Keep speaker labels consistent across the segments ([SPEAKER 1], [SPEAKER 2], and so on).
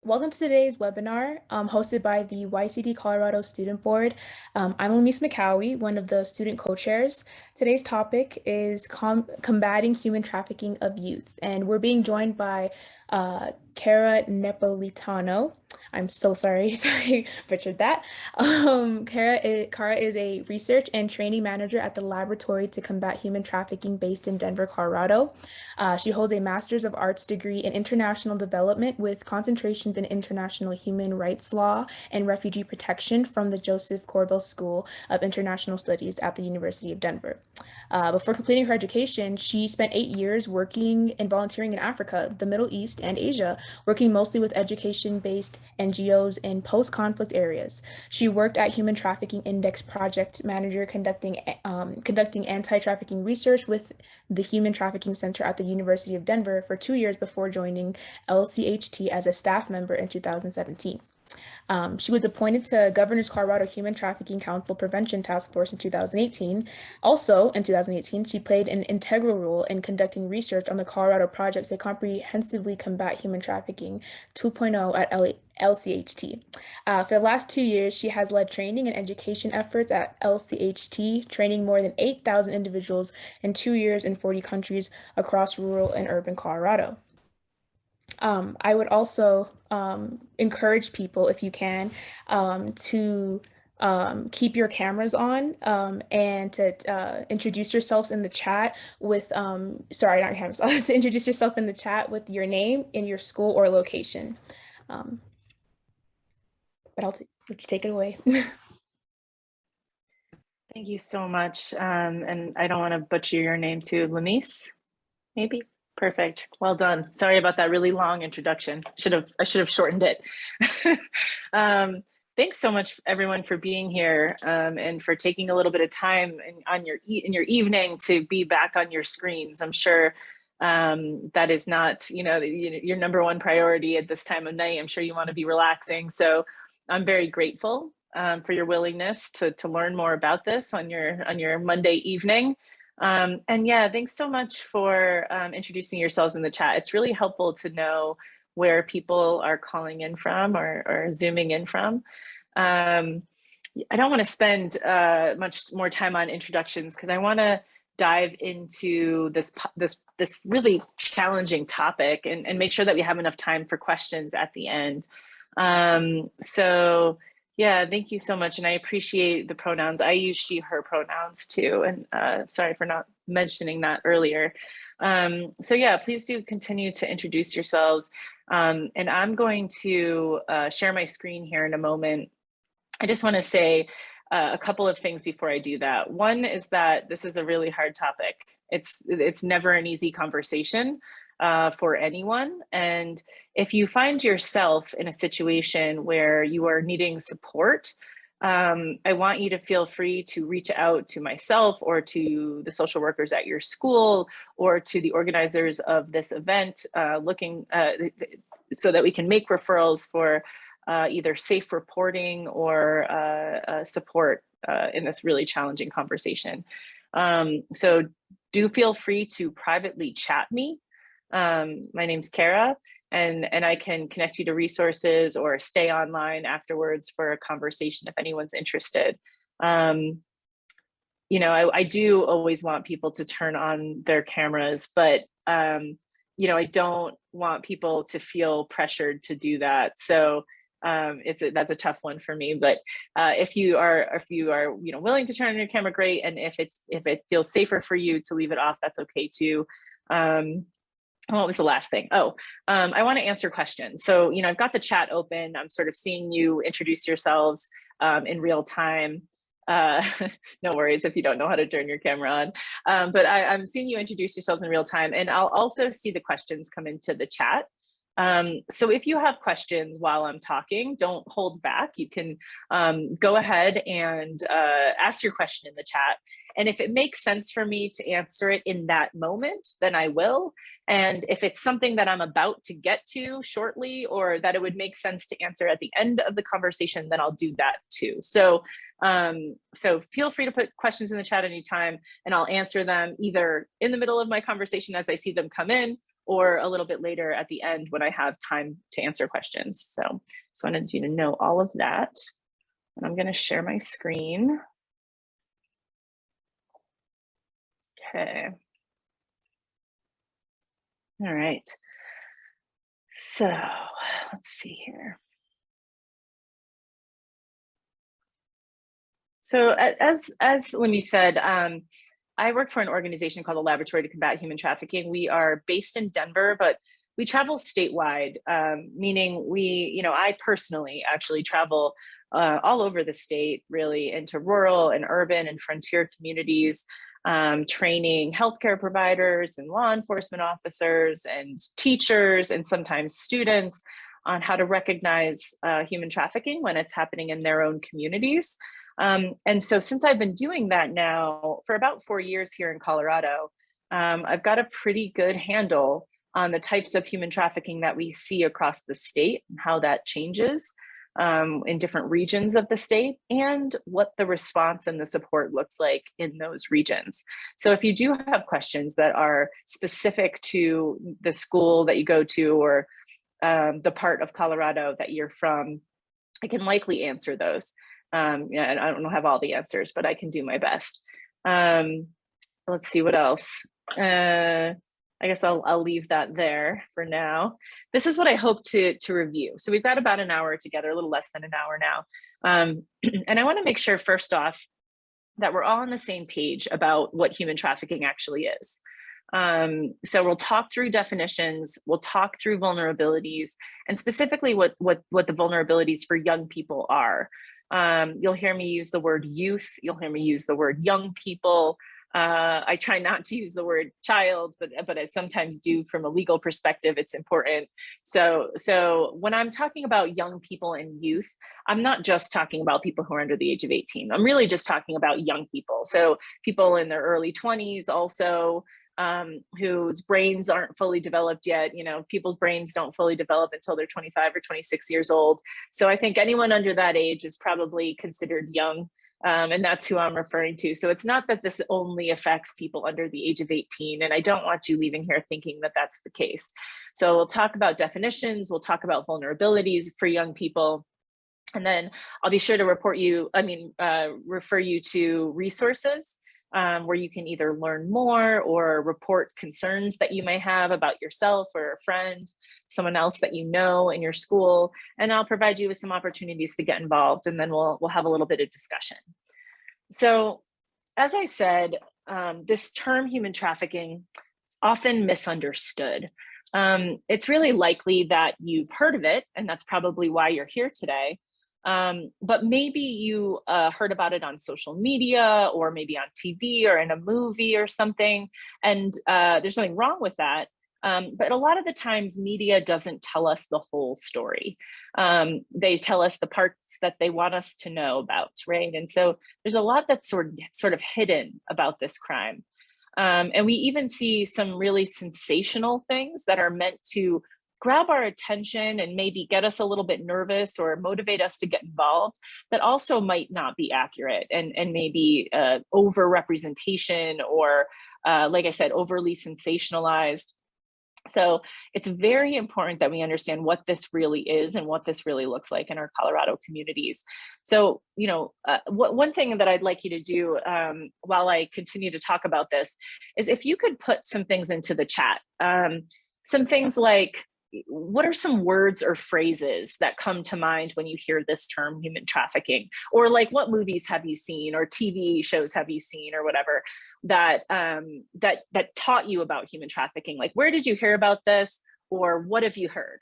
[SPEAKER 1] Welcome to today's webinar hosted by the YCD Colorado Student Board. I'm Lamise McCowie, one of the student co-chairs. Today's topic is combating human trafficking of youth, and we're being joined by Cara Napolitano. I'm so sorry if I butchered that. Cara is a research and training manager at the Laboratory to Combat Human Trafficking based in Denver, Colorado. She holds a Master's of Arts degree in International Development with concentrations in International Human Rights Law and Refugee Protection from the Joseph Corbell School of International Studies at the University of Denver. Before completing her education, she spent 8 years working and volunteering in Africa, the Middle East, and Asia, working mostly with education-based NGOs in post-conflict areas. She worked at Human Trafficking Index Project Manager, conducting anti-trafficking research with the Human Trafficking Center at the University of Denver for 2 years before joining LCHT as a staff member in 2017. She was appointed to Governor's Colorado Human Trafficking Council Prevention Task Force in 2018. Also, in 2018, she played an integral role in conducting research on the Colorado Project to comprehensively combat human trafficking 2.0 at LCHT. For the last 2 years, she has led training and education efforts at LCHT, training more than 8,000 individuals in 2 years in 40 countries across rural and urban Colorado. I would also encourage people, if you can, to keep your cameras on and to introduce yourselves in the chat with, sorry, not your cameras on, to introduce yourself in the chat with your name and your school or location. But I'll let you take it away.
[SPEAKER 2] Thank you so much. And I don't want to butcher your name too, Lamise, maybe? Perfect. Well done. Sorry about that really long introduction. I should have shortened it. Thanks so much, everyone, for being here and for taking a little bit of time in your evening to be back on your screens. I'm sure that is not, your number one priority at this time of night. I'm sure you want to be relaxing. So I'm very grateful for your willingness to learn more about this on your Monday evening. And yeah, thanks so much for introducing yourselves in the chat. It's really helpful to know where people are calling in from or zooming in from. I don't want to spend much more time on introductions because I want to dive into this really challenging topic and make sure that we have enough time for questions at the end. So yeah, thank you so much. And I appreciate the pronouns. I use she, her pronouns too. And sorry for not mentioning that earlier. So yeah, please do continue to introduce yourselves. And I'm going to share my screen here in a moment. I just want to say a couple of things before I do that. One is that this is a really hard topic. It's never an easy conversation for anyone. And if you find yourself in a situation where you are needing support, I want you to feel free to reach out to myself or to the social workers at your school or to the organizers of this event, so that we can make referrals for either safe reporting or support in this really challenging conversation. So do feel free to privately chat me. My name's Cara, and I can connect you to resources or stay online afterwards for a conversation if anyone's interested. I do always want people to turn on their cameras, but I don't want people to feel pressured to do that. So that's a tough one for me. But if you are willing to turn on your camera, great. And if it feels safer for you to leave it off, that's okay too. What was the last thing? I want to answer questions. So, I've got the chat open. I'm sort of seeing you introduce yourselves in real time. No worries if you don't know how to turn your camera on. But I'm seeing you introduce yourselves in real time. And I'll also see the questions come into the chat. So if you have questions while I'm talking, don't hold back. You can go ahead and ask your question in the chat. And if it makes sense for me to answer it in that moment, then I will. And if it's something that I'm about to get to shortly or that it would make sense to answer at the end of the conversation, then I'll do that too. So feel free to put questions in the chat anytime and I'll answer them either in the middle of my conversation as I see them come in, or a little bit later at the end when I have time to answer questions. So just wanted you to know all of that. And I'm going to share my screen. Okay. All right. So let's see here. So as Limi said, I work for an organization called the Laboratory to Combat Human Trafficking. We are based in Denver, but we travel statewide, meaning I personally actually travel all over the state, really into rural and urban and frontier communities, training healthcare providers and law enforcement officers and teachers and sometimes students on how to recognize human trafficking when it's happening in their own communities. And so since I've been doing that now for about 4 years here in Colorado, I've got a pretty good handle on the types of human trafficking that we see across the state and how that changes in different regions of the state and what the response and the support looks like in those regions. So if you do have questions that are specific to the school that you go to or the part of Colorado that you're from, I can likely answer those. Yeah, I don't have all the answers, but I can do my best. Let's see what else. I guess I'll leave that there for now. This is what I hope to review. So we've got about an hour together, a little less than an hour now. And I want to make sure first off that we're all on the same page about what human trafficking actually is. So we'll talk through definitions, we'll talk through vulnerabilities, and specifically what the vulnerabilities for young people are. You'll hear me use the word youth, you'll hear me use the word young people. I try not to use the word child, but I sometimes do from a legal perspective, it's important. So when I'm talking about young people and youth, I'm not just talking about people who are under the age of 18. I'm really just talking about young people. So people in their early 20s also, whose brains aren't fully developed yet. People's brains don't fully develop until they're 25 or 26 years old. So I think anyone under that age is probably considered young. And that's who I'm referring to. So it's not that this only affects people under the age of 18. And I don't want you leaving here thinking that that's the case. So we'll talk about definitions. We'll talk about vulnerabilities for young people. And then I'll be sure to refer you to resources where you can either learn more or report concerns that you may have about yourself or a friend, someone else that you know in your school, and I'll provide you with some opportunities to get involved, and then we'll have a little bit of discussion. So, as I said, this term human trafficking is often misunderstood. It's really likely that you've heard of it, and that's probably why you're here today. But maybe you heard about it on social media or maybe on TV or in a movie or something, and there's nothing wrong with that. But a lot of the times media doesn't tell us the whole story. They tell us the parts that they want us to know about, right? And so there's a lot that's sort of hidden about this crime. And we even see some really sensational things that are meant to grab our attention and maybe get us a little bit nervous or motivate us to get involved that also might not be accurate and maybe over representation or like I said, overly sensationalized. So it's very important that we understand what this really is and what this really looks like in our Colorado communities. So, one thing that I'd like you to do while I continue to talk about this is if you could put some things into the chat, some things like, what are some words or phrases that come to mind when you hear this term human trafficking? Or like, what movies have you seen or TV shows have you seen or whatever that taught you about human trafficking? Like, where did you hear about this, or what have you heard?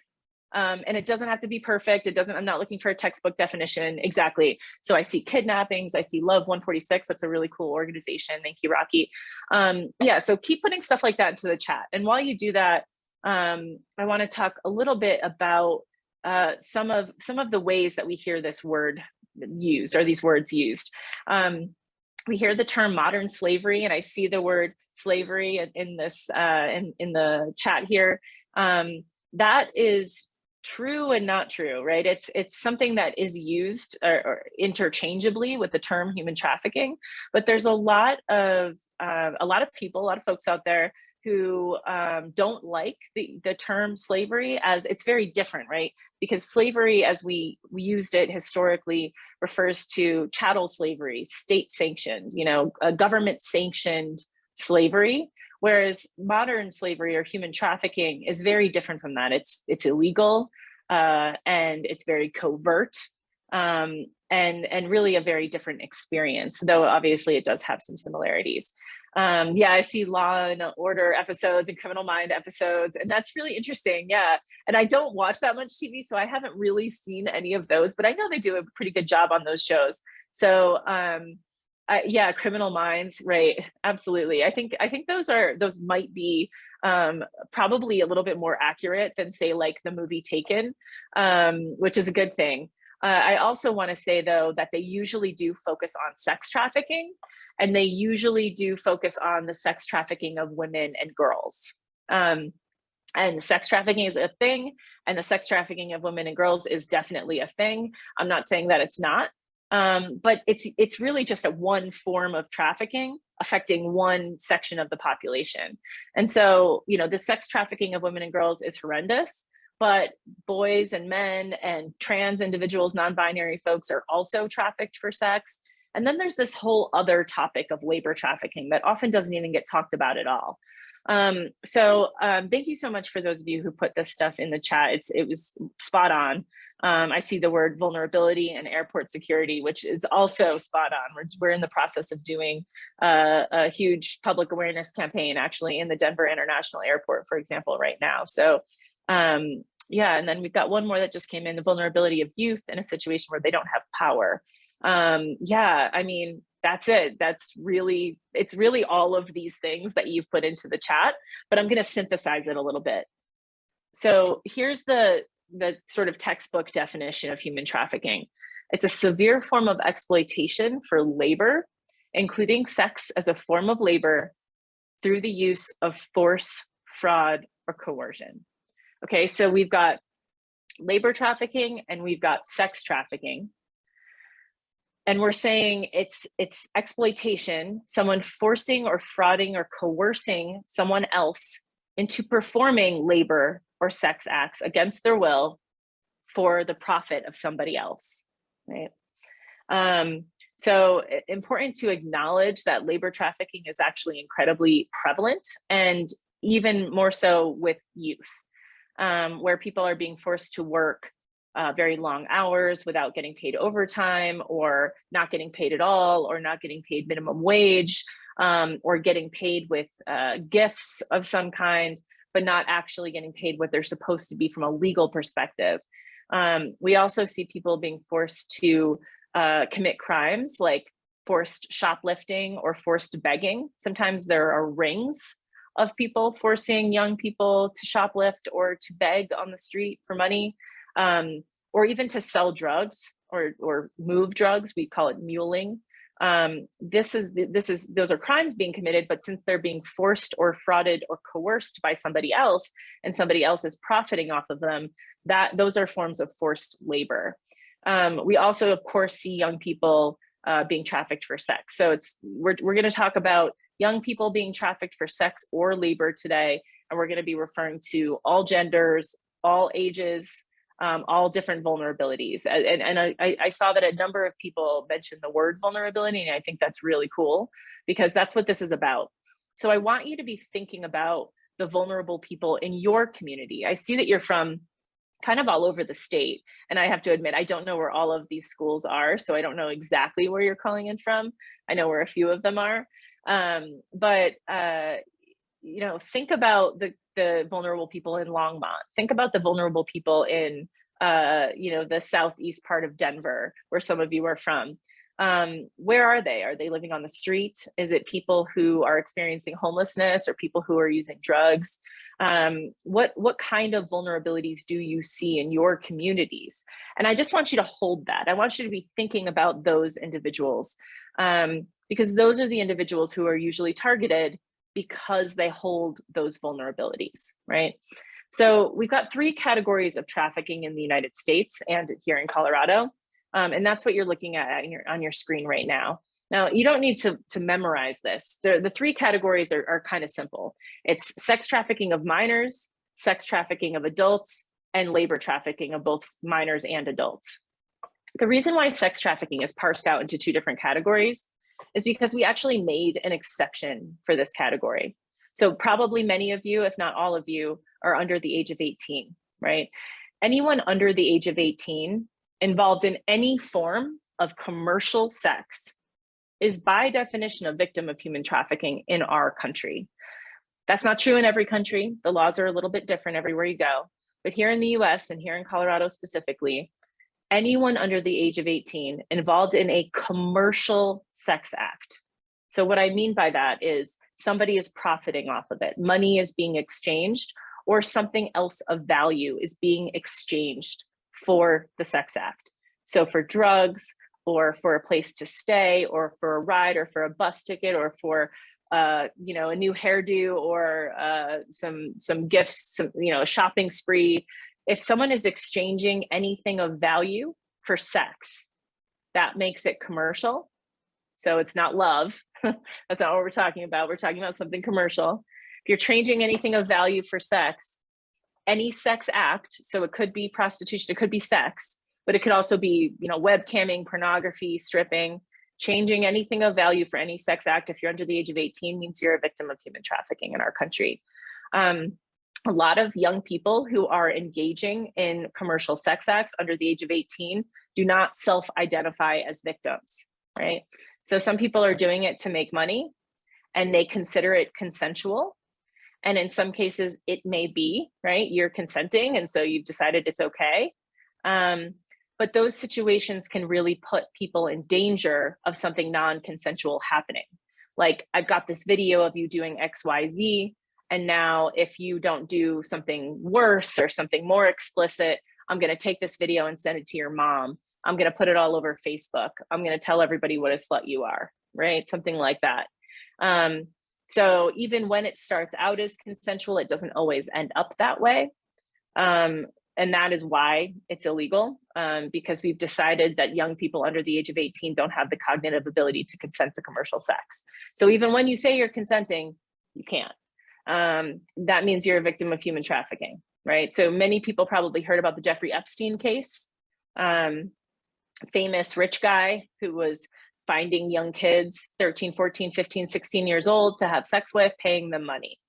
[SPEAKER 2] And it doesn't have to be perfect. I'm not looking for a textbook definition exactly. So I see kidnappings, I see Love 146. That's a really cool organization. Thank you, Rocky. Yeah, so keep putting stuff like that into the chat. And while you do that, I want to talk a little bit about some of the ways that we hear this word used, or these words used. We hear the term modern slavery, and I see the word slavery in this in the chat here. That is true and not true, right? It's something that is used or interchangeably with the term human trafficking, but there's a lot of people, a lot of folks out there who don't like the term slavery, as it's very different, right? Because slavery, as we used it historically, refers to chattel slavery, state sanctioned, a government sanctioned slavery. Whereas modern slavery or human trafficking is very different from that. It's illegal and it's very covert, and really a very different experience, though obviously it does have some similarities. Yeah, I see Law and Order episodes and Criminal Mind episodes, and that's really interesting. Yeah, and I don't watch that much TV, so I haven't really seen any of those, but I know they do a pretty good job on those shows. So yeah, Criminal Minds, right? Absolutely. I think those might be probably a little bit more accurate than, say, like the movie Taken, which is a good thing. I also want to say, though, that they usually do focus on sex trafficking, and they usually do focus on the sex trafficking of women and girls. And sex trafficking is a thing, and the sex trafficking of women and girls is definitely a thing. I'm not saying that it's not, but it's really just one form of trafficking affecting one section of the population. And so, the sex trafficking of women and girls is horrendous, but boys and men and trans individuals, non-binary folks are also trafficked for sex. And then there's this whole other topic of labor trafficking that often doesn't even get talked about at all. So thank you so much for those of you who put this stuff in the chat. It was spot on. I see the word vulnerability and airport security, which is also spot on. We're in the process of doing a huge public awareness campaign, actually, in the Denver International Airport, for example, right now. So yeah, and then we've got one more that just came in: the vulnerability of youth in a situation where they don't have power. Yeah, I mean, that's it. It's really all of these things that you've put into the chat, but I'm going to synthesize it a little bit. So here's the sort of textbook definition of human trafficking. It's a severe form of exploitation for labor, including sex as a form of labor, through the use of force, fraud, or coercion. Okay, so we've got labor trafficking and we've got sex trafficking. And we're saying it's exploitation, someone forcing or frauding or coercing someone else into performing labor or sex acts against their will for the profit of somebody else, right? So important to acknowledge that labor trafficking is actually incredibly prevalent, and even more so with youth, where people are being forced to work very long hours without getting paid overtime, or not getting paid at all, or not getting paid minimum wage, or getting paid with gifts of some kind, but not actually getting paid what they're supposed to be from a legal perspective. We also see people being forced to commit crimes like forced shoplifting or forced begging. Sometimes there are rings of people forcing young people to shoplift or to beg on the street for money, or even to sell drugs or move drugs. We call it muling. Those are crimes being committed, but since they're being forced or frauded or coerced by somebody else, and somebody else is profiting off of them, those are forms of forced labor. We also, of course, see young people being trafficked for sex. So we're going to talk about young people being trafficked for sex or labor today, and we're going to be referring to all genders, all ages, all different vulnerabilities. And I saw that a number of people mentioned the word vulnerability, and I think that's really cool because that's what this is about. So I want you to be thinking about the vulnerable people in your community. I see that you're from kind of all over the state, and I have to admit, I don't know where all of these schools are, so I don't know exactly where you're calling in from. I know where a few of them are, but think about the vulnerable people in Longmont. Think about the vulnerable people in the southeast part of Denver, where some of you are from. Where are they? Are they living on the street? Is it people who are experiencing homelessness or people who are using drugs? What kind of vulnerabilities do you see in your communities? And I just want you to hold that. I want you to be thinking about those individuals, because those are the individuals who are usually targeted because they hold those vulnerabilities, right? So we've got 3 categories of trafficking in the United States and here in Colorado. And that's what you're looking at on your screen right now. Now, you don't need to memorize this. The three categories are kind of simple. It's sex trafficking of minors, sex trafficking of adults, and labor trafficking of both minors and adults. The reason why sex trafficking is parsed out into two different categories is because we actually made an exception for this category. So probably many of you, if not all of you, are under the age of 18, right? Anyone under the age of 18 involved in any form of commercial sex is by definition a victim of human trafficking in our country. That's not true in every country. The laws are a little bit different everywhere you go. But here in the US and here in Colorado specifically, anyone under the age of 18 involved in a commercial sex act. So what I mean by that is somebody is profiting off of it. Money is being exchanged, or something else of value is being exchanged for the sex act. So for drugs, or for a place to stay, or for a ride, or for a bus ticket, or for a new hairdo, or some gifts, a shopping spree. If someone is exchanging anything of value for sex, that makes it commercial. So it's not love. That's not what we're talking about. We're talking about something commercial. If you're changing anything of value for sex, any sex act, so it could be prostitution, it could be sex, but it could also be, webcamming, pornography, stripping. Changing anything of value for any sex act, if you're under the age of 18, means you're a victim of human trafficking in our country. A lot of young people who are engaging in commercial sex acts under the age of 18 do not self-identify as victims, right? So some people are doing it to make money and they consider it consensual. And in some cases it may be, right? You're consenting and so you've decided it's okay. But those situations can really put people in danger of something non-consensual happening. Like, I've got this video of you doing XYZ, and now if you don't do something worse or something more explicit, I'm going to take this video and send it to your mom. I'm going to put it all over Facebook. I'm going to tell everybody what a slut you are, right? Something like that. So even when it starts out as consensual, it doesn't always end up that way. And that is why it's illegal, because we've decided that young people under the age of 18 don't have the cognitive ability to consent to commercial sex. So even when you say you're consenting, you can't. That means you're a victim of human trafficking, right? So many people probably heard about the Jeffrey Epstein case, famous rich guy who was finding young kids, 13, 14, 15, 16 years old to have sex with, paying them money.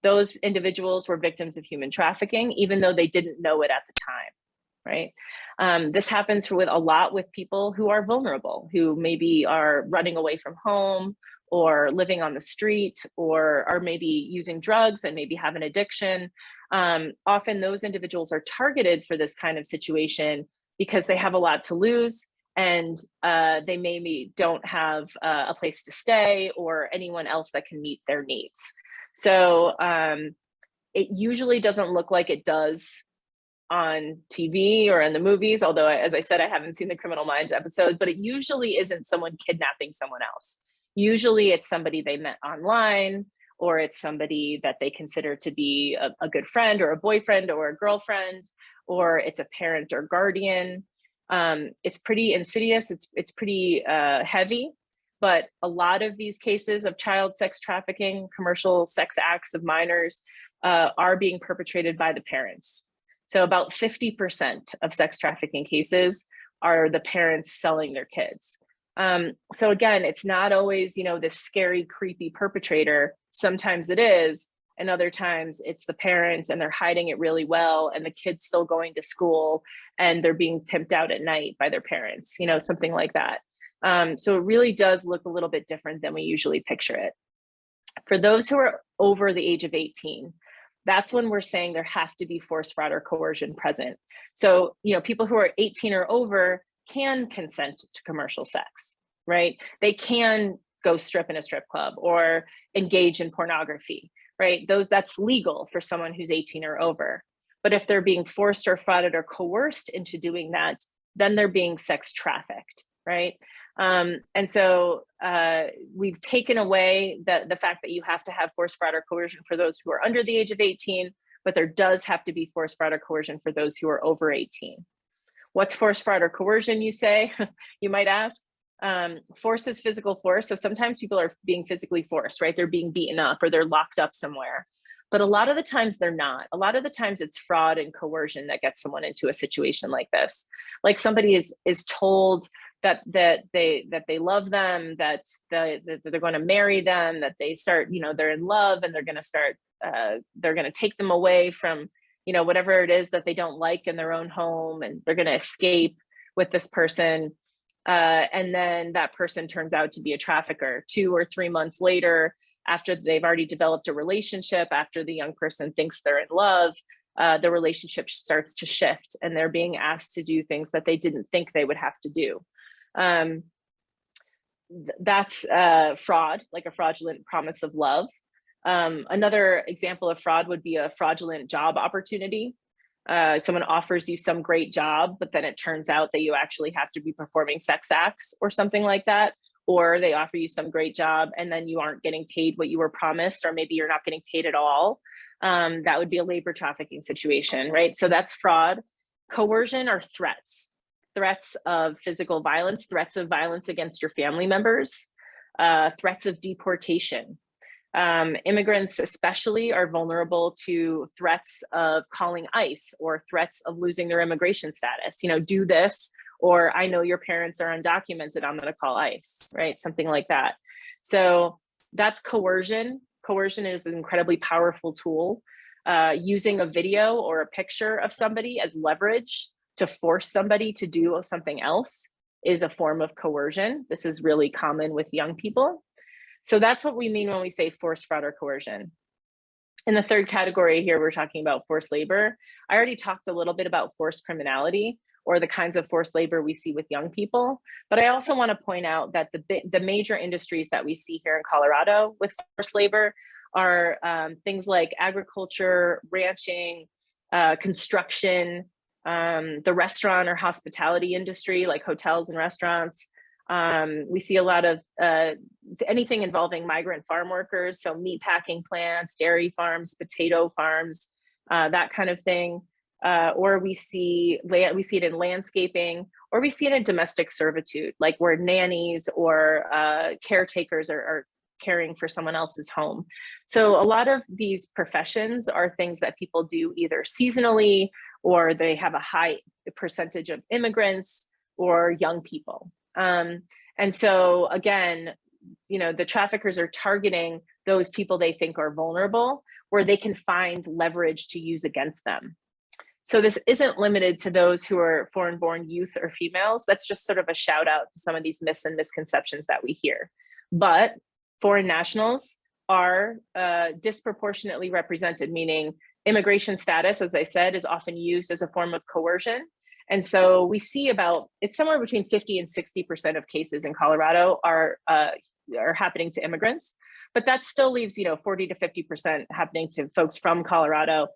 [SPEAKER 2] Those individuals were victims of human trafficking, even though they didn't know it at the time, right? This happens with a lot with people who are vulnerable, who maybe are running away from home or living on the street, or are maybe using drugs and maybe have an addiction. Often those individuals are targeted for this kind of situation because they have a lot to lose, and they maybe don't have a place to stay or anyone else that can meet their needs. So it usually doesn't look like it does on TV or in the movies, although, as I said, I haven't seen the Criminal Minds episodes, but it usually isn't someone kidnapping someone else. Usually it's somebody they met online, or it's somebody that they consider to be a good friend or a boyfriend or a girlfriend, or it's a parent or guardian. It's pretty insidious. It's pretty heavy. But a lot of these cases of child sex trafficking, commercial sex acts of minors, are being perpetrated by the parents. So about 50% of sex trafficking cases are the parents selling their kids. So again, it's not always, this scary, creepy perpetrator. Sometimes it is, and other times it's the parents, and they're hiding it really well, and the kid's still going to school, and they're being pimped out at night by their parents, something like that. So it really does look a little bit different than we usually picture it. For those who are over the age of 18, that's when we're saying there have to be force, fraud, or coercion present. So, people who are 18 or over can consent to commercial sex, right? They can go strip in a strip club or engage in pornography, right? That's legal for someone who's 18 or over. But if they're being forced or frauded or coerced into doing that, then they're being sex trafficked, right? And so we've taken away the fact that you have to have force, fraud, or coercion for those who are under the age of 18, but there does have to be force, fraud, or coercion for those who are over 18. What's force, fraud, or coercion, you say? You might ask. Force is physical force. So sometimes people are being physically forced, right? They're being beaten up or they're locked up somewhere. But a lot of the times they're not. A lot of the times it's fraud and coercion that gets someone into a situation like this. Like somebody is told that they love them, that they're going to marry them, that they start, they're in love and they're going to take them away from, whatever it is that they don't like in their own home, and they're going to escape with this person. And then that person turns out to be a trafficker 2 or 3 months later, after they've already developed a relationship, after the young person thinks they're in love, the relationship starts to shift and they're being asked to do things that they didn't think they would have to do. That's fraud, like a fraudulent promise of love. Another example of fraud would be a fraudulent job opportunity. Someone offers you some great job, but then it turns out that you actually have to be performing sex acts or something like that. Or they offer you some great job and then you aren't getting paid what you were promised, or maybe you're not getting paid at all. That would be a labor trafficking situation, right? So that's fraud. Coercion are threats of physical violence, threats of violence against your family members, threats of deportation. Immigrants especially are vulnerable to threats of calling ICE or threats of losing their immigration status. Do this, or I know your parents are undocumented, I'm going to call ICE, right? Something like that. So that's coercion. Coercion is an incredibly powerful tool. Using a video or a picture of somebody as leverage to force somebody to do something else is a form of coercion. This is really common with young people. So that's what we mean when we say force, fraud, or coercion. In the third category here, we're talking about forced labor. I already talked a little bit about forced criminality, or the kinds of forced labor we see with young people. But I also want to point out that the major industries that we see here in Colorado with forced labor are things like agriculture, ranching, construction, the restaurant or hospitality industry, like hotels and restaurants. We see a lot of anything involving migrant farm workers, so meat packing plants, dairy farms, potato farms, that kind of thing. Or we see it in landscaping, or we see it in domestic servitude, like where nannies or caretakers are caring for someone else's home. So a lot of these professions are things that people do either seasonally, or they have a high percentage of immigrants or young people. And so again, the traffickers are targeting those people they think are vulnerable, where they can find leverage to use against them. So this isn't limited to those who are foreign-born youth or females. That's just sort of a shout out to some of these myths and misconceptions that we hear. But foreign nationals are disproportionately represented, meaning immigration status, as I said, is often used as a form of coercion. And so we see it's somewhere between 50 and 60% of cases in Colorado are happening to immigrants, but that still leaves 40 to 50% happening to folks from Colorado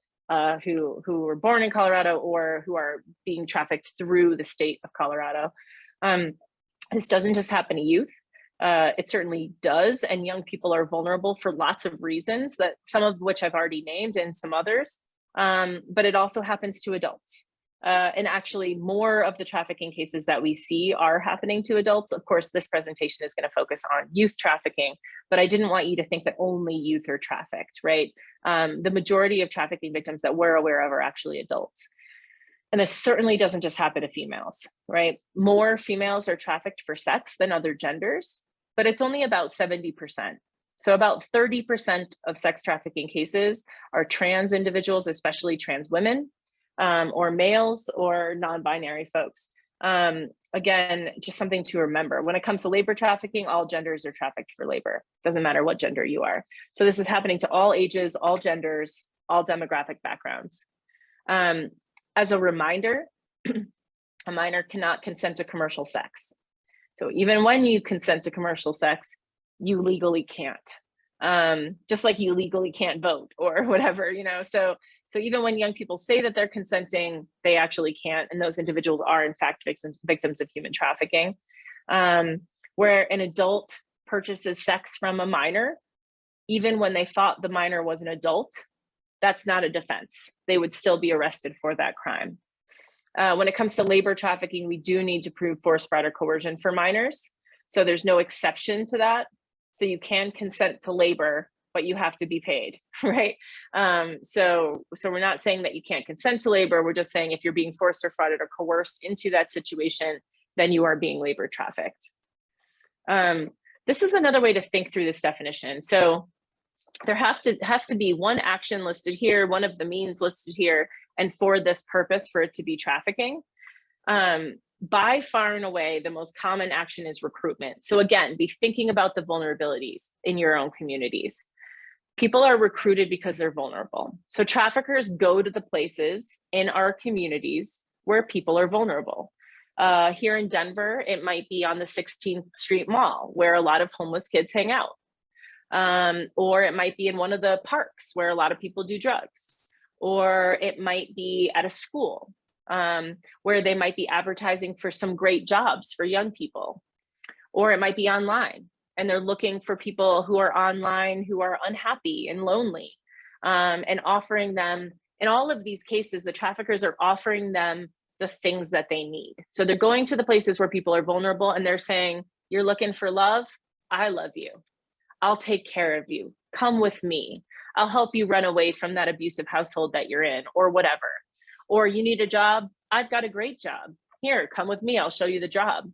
[SPEAKER 2] who were born in Colorado or who are being trafficked through the state of Colorado. This doesn't just happen to youth. It certainly does, and young people are vulnerable for lots of reasons, that some of which I've already named and some others, but it also happens to adults. And actually more of the trafficking cases that we see are happening to adults. Of course, this presentation is going to focus on youth trafficking, but I didn't want you to think that only youth are trafficked, right? The majority of trafficking victims that we're aware of are actually adults. And this certainly doesn't just happen to females, right? More females are trafficked for sex than other genders, but it's only about 70%. So about 30% of sex trafficking cases are trans individuals, especially trans women, or males or non-binary folks. Again, just something to remember. When it comes to labor trafficking, all genders are trafficked for labor. Doesn't matter what gender you are. So this is happening to all ages, all genders, all demographic backgrounds. As a reminder, a minor cannot consent to commercial sex. So even when you consent to commercial sex, you legally can't. Just like you legally can't vote or whatever, So even when young people say that they're consenting, they actually can't. And those individuals are in fact victims of human trafficking. Where an adult purchases sex from a minor, even when they thought the minor was an adult, that's not a defense. They would still be arrested for that crime. When it comes to labor trafficking, we do need to prove force, fraud, or coercion for minors. So there's no exception to that. So you can consent to labor, but you have to be paid, right? So we're not saying that you can't consent to labor. We're just saying if you're being forced or frauded or coerced into that situation, then you are being labor trafficked. This is another way to think through this definition. So there has to be one action listed here, one of the means listed here, and for this purpose, for it to be trafficking. By far and away, the most common action is recruitment. So again, be thinking about the vulnerabilities in your own communities. People are recruited because they're vulnerable. So traffickers go to the places in our communities where people are vulnerable. Here in Denver, it might be on the 16th Street Mall, where a lot of homeless kids hang out. Or it might be in one of the parks where a lot of people do drugs. Or it might be at a school where they might be advertising for some great jobs for young people. Or it might be online and they're looking for people who are online who are unhappy and lonely, and offering them, in all of these cases, the traffickers are offering them the things that they need. So they're going to the places where people are vulnerable and they're saying, you're looking for love? I love you. I'll take care of you. Come with me. I'll help you run away from that abusive household that you're in, or whatever. Or you need a job? I've got a great job. Here, come with me. I'll show you the job.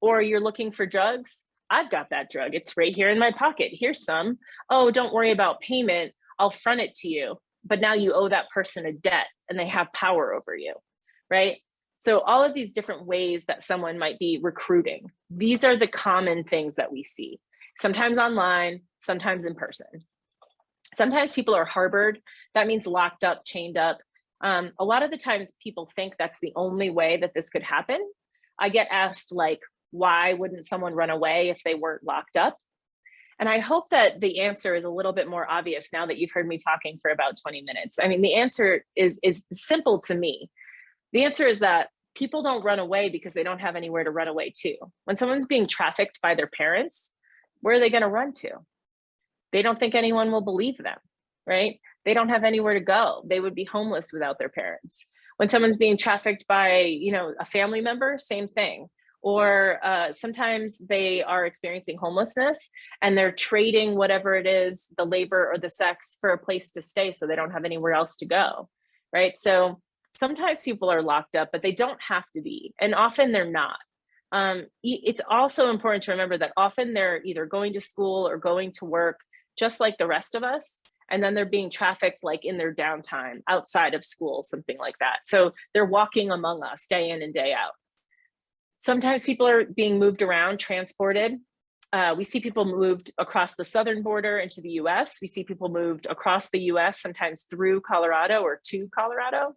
[SPEAKER 2] Or you're looking for drugs? I've got that drug. It's right here in my pocket. Here's some. Oh, don't worry about payment. I'll front it to you. But now you owe that person a debt and they have power over you, right? So all of these different ways that someone might be recruiting, these are the common things that we see. Sometimes online, sometimes in person. Sometimes people are harbored. That means locked up, chained up. A lot of the times people think that's the only way that this could happen. I get asked, like, why wouldn't someone run away if they weren't locked up? And I hope that the answer is a little bit more obvious now that you've heard me talking for about 20 minutes. I mean, the answer is simple to me. The answer is that people don't run away because they don't have anywhere to run away to. When someone's being trafficked by their parents, where are they going to run to? They don't think anyone will believe them, right? They don't have anywhere to go. They would be homeless without their parents. When someone's being trafficked by, a family member, same thing. Or sometimes they are experiencing homelessness and they're trading whatever it is, the labor or the sex, for a place to stay so they don't have anywhere else to go, right? So sometimes people are locked up, but they don't have to be, and often they're not. It's also important to remember that often they're either going to school or going to work just like the rest of us, and then they're being trafficked like in their downtime outside of school, something like that. So they're walking among us day in and day out. Sometimes people are being moved around, transported. We see people moved across the southern border into the US. We see people moved across the US, sometimes through Colorado or to Colorado.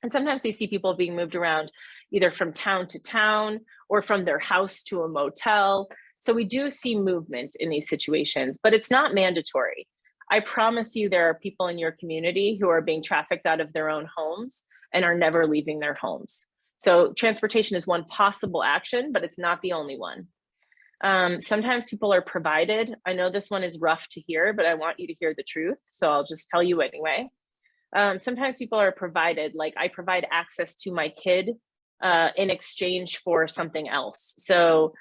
[SPEAKER 2] And sometimes we see people being moved around either from town to town or from their house to a motel. So we do see movement in these situations, but it's not mandatory. I promise you there are people in your community who are being trafficked out of their own homes and are never leaving their homes. So transportation is one possible action, but it's not the only one. Sometimes people are provided. I know this one is rough to hear, but I want you to hear the truth. So I'll just tell you anyway. Sometimes people are provided, like I provide access to my kid in exchange for something else. So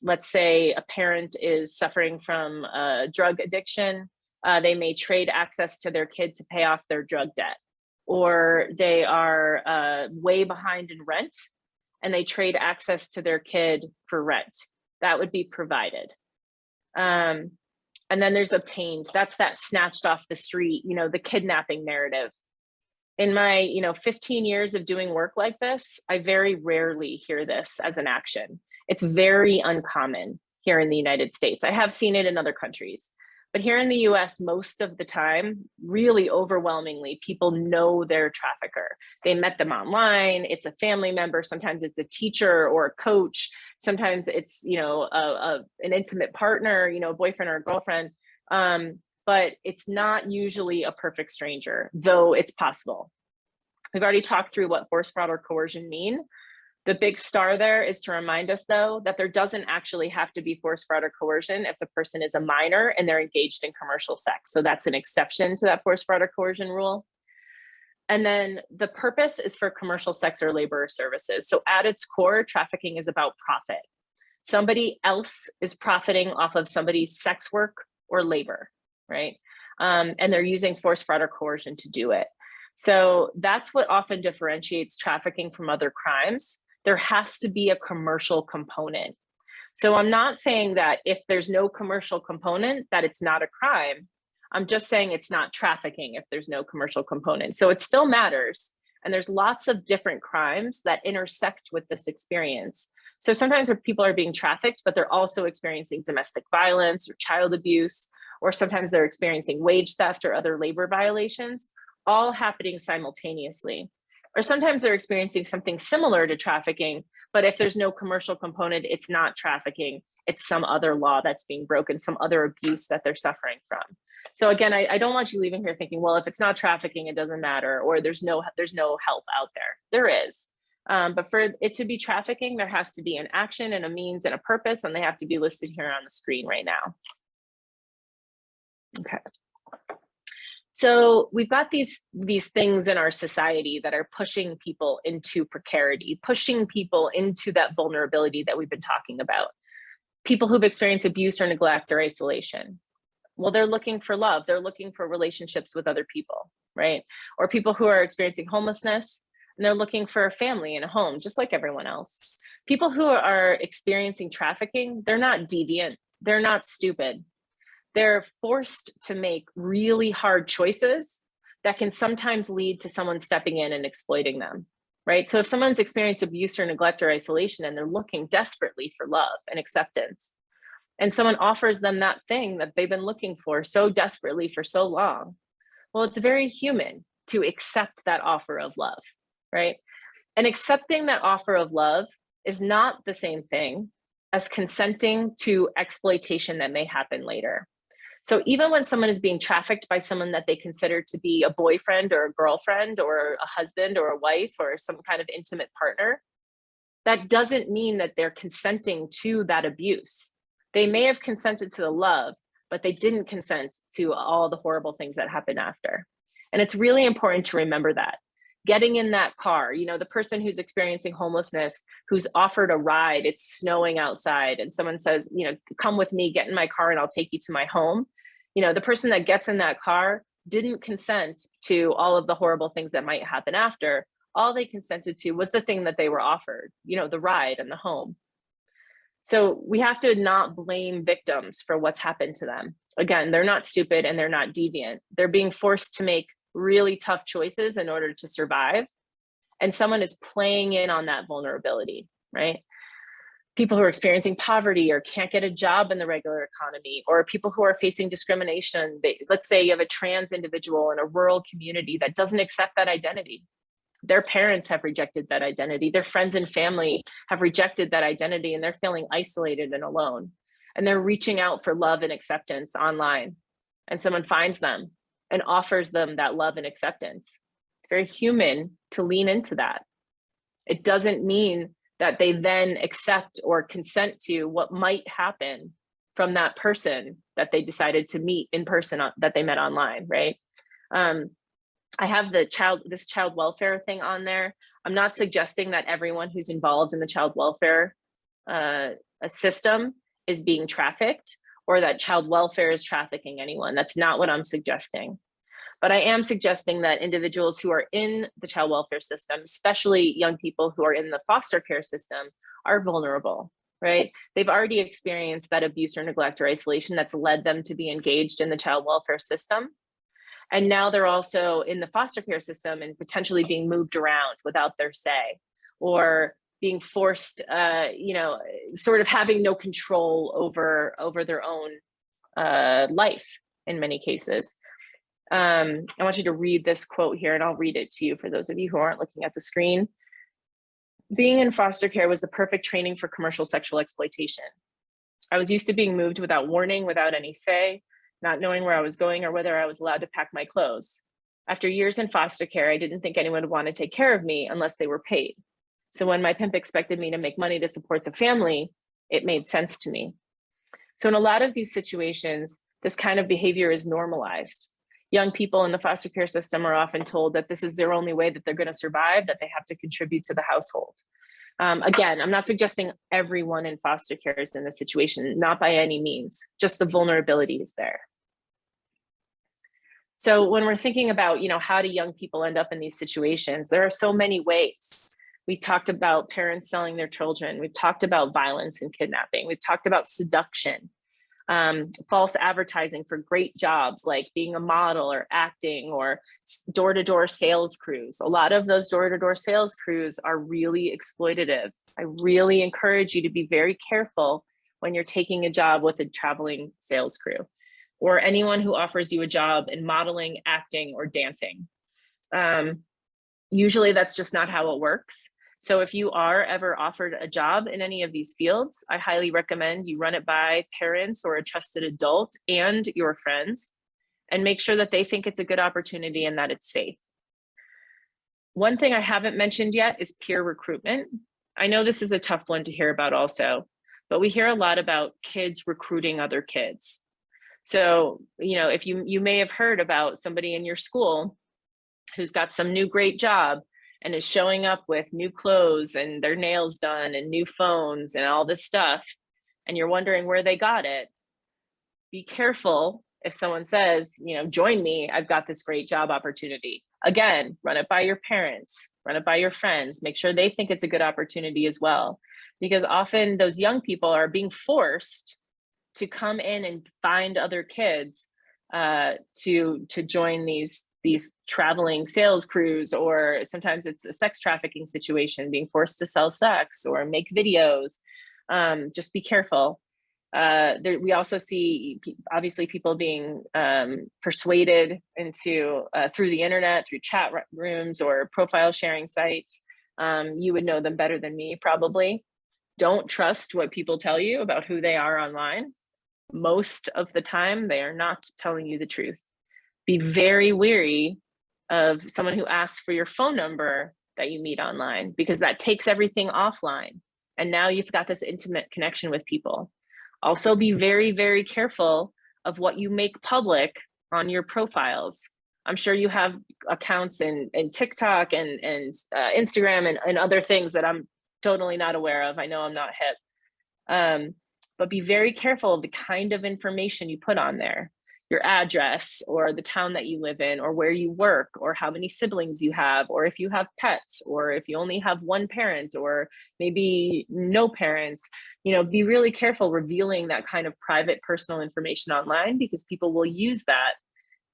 [SPEAKER 2] let's say a parent is suffering from drug addiction. They may trade access to their kid to pay off their drug debt. Or they are way behind in rent and they trade access to their kid for rent. That would be provided. And then there's obtained. That's that snatched off the street, the kidnapping narrative. In my 15 years of doing work like this, I very rarely hear this as an action. It's very uncommon here in the United States. I have seen it in other countries. But here in the US, most of the time, really overwhelmingly, people know their trafficker. They met them online. It's a family member. Sometimes it's a teacher or a coach. Sometimes it's, an intimate partner, boyfriend or girlfriend. But it's not usually a perfect stranger, though it's possible. We've already talked through what force, fraud, or coercion mean. The big star there is to remind us, though, that there doesn't actually have to be force, fraud, or coercion if the person is a minor and they're engaged in commercial sex. So that's an exception to that force, fraud, or coercion rule. And then the purpose is for commercial sex or labor or services. So at its core, trafficking is about profit. Somebody else is profiting off of somebody's sex work or labor, right? And they're using force, fraud, or coercion to do it. So that's what often differentiates trafficking from other crimes. There has to be a commercial component. So I'm not saying that if there's no commercial component, that it's not a crime. I'm just saying it's not trafficking if there's no commercial component. So it still matters. And there's lots of different crimes that intersect with this experience. So sometimes people are being trafficked, but they're also experiencing domestic violence or child abuse, or sometimes they're experiencing wage theft or other labor violations, all happening simultaneously. Or sometimes they're experiencing something similar to trafficking, but if there's no commercial component, it's not trafficking, it's some other law that's being broken, some other abuse that they're suffering from. So again, I don't want you leaving here thinking, well, if it's not trafficking, it doesn't matter, or there's no help out there. There is. But for it to be trafficking, there has to be an action and a means and a purpose, and they have to be listed here on the screen right now. Okay. So we've got these things in our society that are pushing people into precarity, pushing people into that vulnerability that we've been talking about. People who've experienced abuse or neglect or isolation. Well, they're looking for love. They're looking for relationships with other people, right? Or people who are experiencing homelessness and they're looking for a family and a home, just like everyone else. People who are experiencing trafficking, they're not deviant. They're not stupid. They're forced to make really hard choices that can sometimes lead to someone stepping in and exploiting them, right? So if someone's experienced abuse or neglect or isolation and they're looking desperately for love and acceptance, and someone offers them that thing that they've been looking for so desperately for so long, well, it's very human to accept that offer of love, right? And accepting that offer of love is not the same thing as consenting to exploitation that may happen later. So even when someone is being trafficked by someone that they consider to be a boyfriend or a girlfriend or a husband or a wife or some kind of intimate partner, that doesn't mean that they're consenting to that abuse. They may have consented to the love, but they didn't consent to all the horrible things that happen after. And it's really important to remember that. Getting in that car, you know, the person who's experiencing homelessness, who's offered a ride, it's snowing outside, and someone says, you know, come with me, get in my car and I'll take you to my home. You know, the person that gets in that car didn't consent to all of the horrible things that might happen after. All they consented to was the thing that they were offered, you know, the ride and the home. So we have to not blame victims for what's happened to them. Again, they're not stupid and they're not deviant. They're being forced to make really tough choices in order to survive. And someone is playing in on that vulnerability, right? People who are experiencing poverty or can't get a job in the regular economy, or people who are facing discrimination. Let's say you have a trans individual in a rural community that doesn't accept that identity. Their parents have rejected that identity. Their friends and family have rejected that identity, and they're feeling isolated and alone. And they're reaching out for love and acceptance online. And someone finds them and offers them that love and acceptance. It's very human to lean into that. It doesn't mean that they then accept or consent to what might happen from that person that they decided to meet in person, that they met online, right? I have this child welfare thing on there. I'm not suggesting that everyone who's involved in the child welfare system is being trafficked, or that child welfare is trafficking anyone. That's not what I'm suggesting. But I am suggesting that individuals who are in the child welfare system, especially young people who are in the foster care system, are vulnerable, right? They've already experienced that abuse or neglect or isolation that's led them to be engaged in the child welfare system. And now they're also in the foster care system and potentially being moved around without their say, or being forced, you know, sort of having no control over their own life in many cases. I want you to read this quote here, and I'll read it to you for those of you who aren't looking at the screen. Being in foster care was the perfect training for commercial sexual exploitation. I was used to being moved without warning, without any say, not knowing where I was going or whether I was allowed to pack my clothes. After years in foster care, I didn't think anyone would want to take care of me unless they were paid. So when my pimp expected me to make money to support the family, it made sense to me. So in a lot of these situations, this kind of behavior is normalized. Young people in the foster care system are often told that this is their only way that they're going to survive, that they have to contribute to the household. Again, I'm not suggesting everyone in foster care is in this situation, not by any means, just the vulnerability is there. So when we're thinking about, how do young people end up in these situations, there are so many ways. We talked about parents selling their children. We've talked about violence and kidnapping. We've talked about seduction, false advertising for great jobs like being a model or acting or door-to-door sales crews. A lot of those door-to-door sales crews are really exploitative. I really encourage you to be very careful when you're taking a job with a traveling sales crew or anyone who offers you a job in modeling, acting, or dancing. Usually that's just not how it works. So if you are ever offered a job in any of these fields, I highly recommend you run it by parents or a trusted adult and your friends, and make sure that they think it's a good opportunity and that it's safe. One thing I haven't mentioned yet is peer recruitment. I know this is a tough one to hear about also, but we hear a lot about kids recruiting other kids. So, if you may have heard about somebody in your school who's got some new great job and is showing up with new clothes and their nails done and new phones and all this stuff, and you're wondering where they got it. Be careful if someone says, join me, I've got this great job opportunity. Again, run it by your parents, run it by your friends, make sure they think it's a good opportunity as well. Because often those young people are being forced to come in and find other kids to join these traveling sales crews, or sometimes it's a sex trafficking situation, being forced to sell sex or make videos. Just be careful. We also see obviously people being persuaded into through the internet, through chat rooms or profile sharing sites. You would know them better than me probably. Don't trust what people tell you about who they are online. Most of the time, they are not telling you the truth. Be very wary of someone who asks for your phone number that you meet online, because that takes everything offline. And now you've got this intimate connection with people. Also be very, very careful of what you make public on your profiles. I'm sure you have accounts in TikTok and Instagram and other things that I'm totally not aware of. I know I'm not hip. But be very careful of the kind of information you put on there. Your address, or the town that you live in, or where you work, or how many siblings you have, or if you have pets, or if you only have one parent, or maybe no parents. Be really careful revealing that kind of private personal information online, because people will use that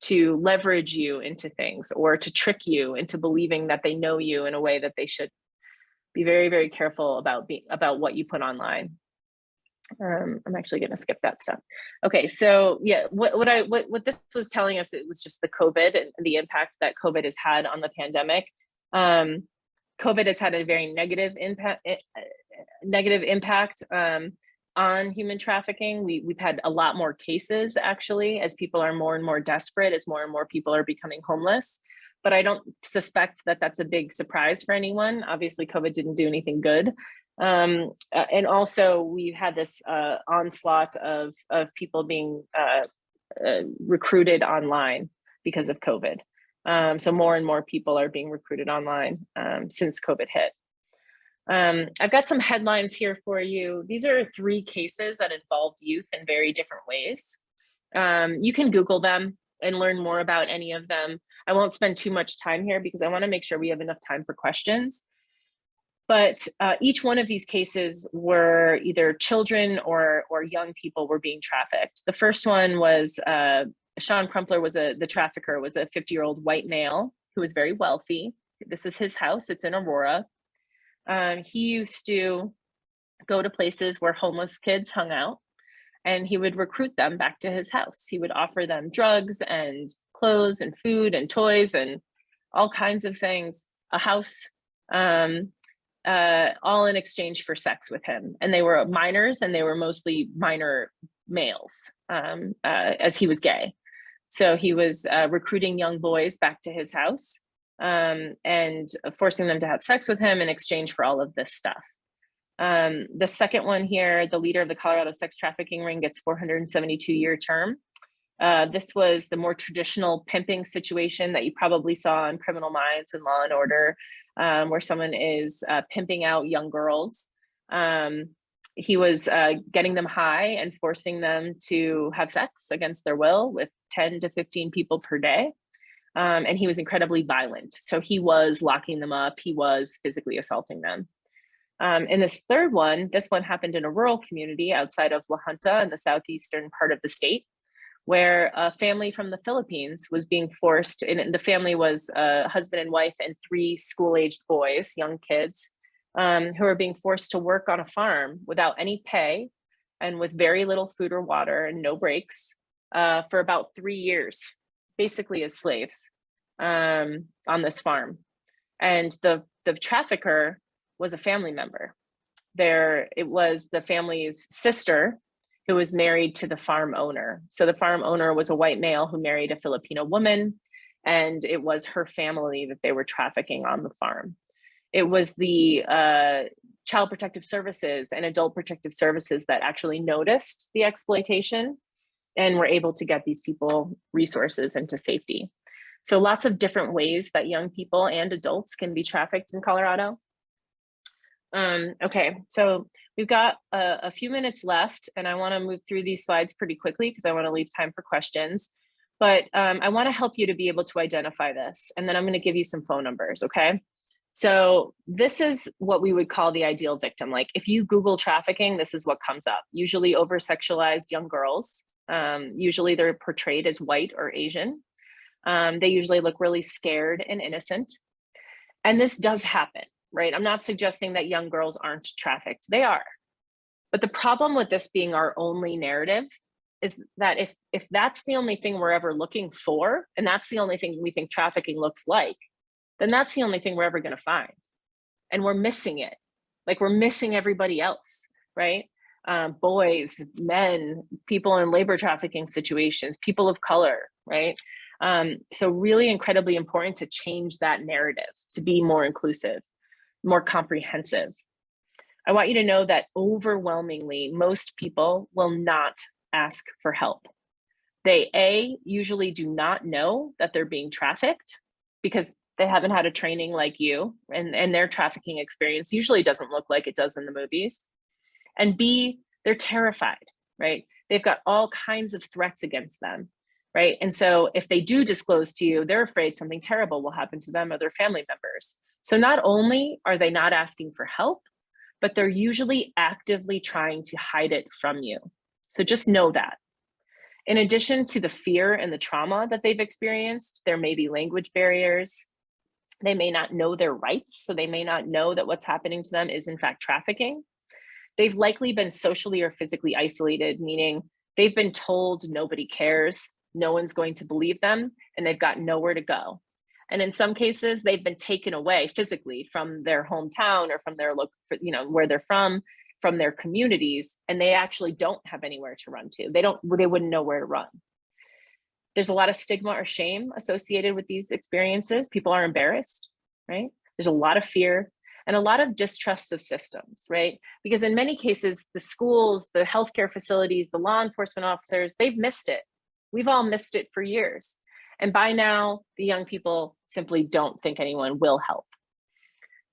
[SPEAKER 2] to leverage you into things or to trick you into believing that they know you in a way that they should. Be very, very careful about what you put online. I'm actually going to skip that stuff. Okay, so yeah, what this was telling us, it was just the COVID and the impact that COVID has had on the pandemic. COVID has had a very negative impact on human trafficking. We've had a lot more cases actually, as people are more and more desperate, as more and more people are becoming homeless. But I don't suspect that that's a big surprise for anyone. Obviously, COVID didn't do anything good. And also we've had this onslaught of people being recruited online because of COVID. So more and more people are being recruited online since COVID hit. I've got some headlines here for you. These are 3 cases that involved youth in very different ways. You can Google them and learn more about any of them. I won't spend too much time here because I want to make sure we have enough time for questions. But each one of these cases were either children or young people were being trafficked. The first one was Sean Crumpler the trafficker was a 50-year-old white male who was very wealthy. This is his house. It's in Aurora. He used to go to places where homeless kids hung out, and he would recruit them back to his house. He would offer them drugs and clothes and food and toys and all kinds of things, a house, all in exchange for sex with him. And they were minors, and they were mostly minor males, as he was gay. So he was recruiting young boys back to his house and forcing them to have sex with him in exchange for all of this stuff. The second one here, the leader of the Colorado sex trafficking ring gets 472-year term. This was the more traditional pimping situation that you probably saw in Criminal Minds and Law and Order. where someone is pimping out young girls. He was getting them high and forcing them to have sex against their will with 10 to 15 people per day. And he was incredibly violent. So he was locking them up. He was physically assaulting them. And this third one, this one happened in a rural community outside of La Junta in the southeastern part of the state, where a family from the Philippines was being forced, and the family was a husband and wife and 3 school-aged boys, young kids, who were being forced to work on a farm without any pay and with very little food or water and no breaks for about 3 years, basically as slaves on this farm. And the trafficker was a family member. It was the family's sister who was married to the farm owner. So the farm owner was a white male who married a Filipino woman, and it was her family that they were trafficking on the farm. It was the Child Protective Services and Adult Protective Services that actually noticed the exploitation and were able to get these people resources into safety. So lots of different ways that young people and adults can be trafficked in Colorado. Okay, so we've got a few minutes left, and I want to move through these slides pretty quickly because I want to leave time for questions. But I want to help you to be able to identify this, and then I'm going to give you some phone numbers, okay? So this is what we would call the ideal victim. Like if you Google trafficking, this is what comes up. Usually over-sexualized young girls. Usually they're portrayed as white or Asian. They usually look really scared and innocent. And this does happen, right? I'm not suggesting that young girls aren't trafficked. They are. But the problem with this being our only narrative is that if that's the only thing we're ever looking for, and that's the only thing we think trafficking looks like, then that's the only thing we're ever going to find. And we're missing it. Like we're missing everybody else, right? Boys, men, people in labor trafficking situations, people of color, right? So really incredibly important to change that narrative, to be more inclusive, more comprehensive. I want you to know that overwhelmingly, most people will not ask for help. They usually do not know that they're being trafficked because they haven't had a training like you, and their trafficking experience usually doesn't look like it does in the movies. And B, they're terrified, right? They've got all kinds of threats against them, right? And so if they do disclose to you, they're afraid something terrible will happen to them or their family members. So not only are they not asking for help, but they're usually actively trying to hide it from you. So just know that. In addition to the fear and the trauma that they've experienced, there may be language barriers. They may not know their rights, so they may not know that what's happening to them is in fact trafficking. They've likely been socially or physically isolated, meaning they've been told nobody cares, no one's going to believe them, and they've got nowhere to go. And in some cases, they've been taken away physically from their hometown or from their local, where they're from their communities, and they actually don't have anywhere to run to. They wouldn't know where to run. There's a lot of stigma or shame associated with these experiences. People are embarrassed, right? There's a lot of fear and a lot of distrust of systems, right? Because in many cases, the schools, the healthcare facilities, the law enforcement officers, they've missed it. We've all missed it for years. And by now, the young people simply don't think anyone will help.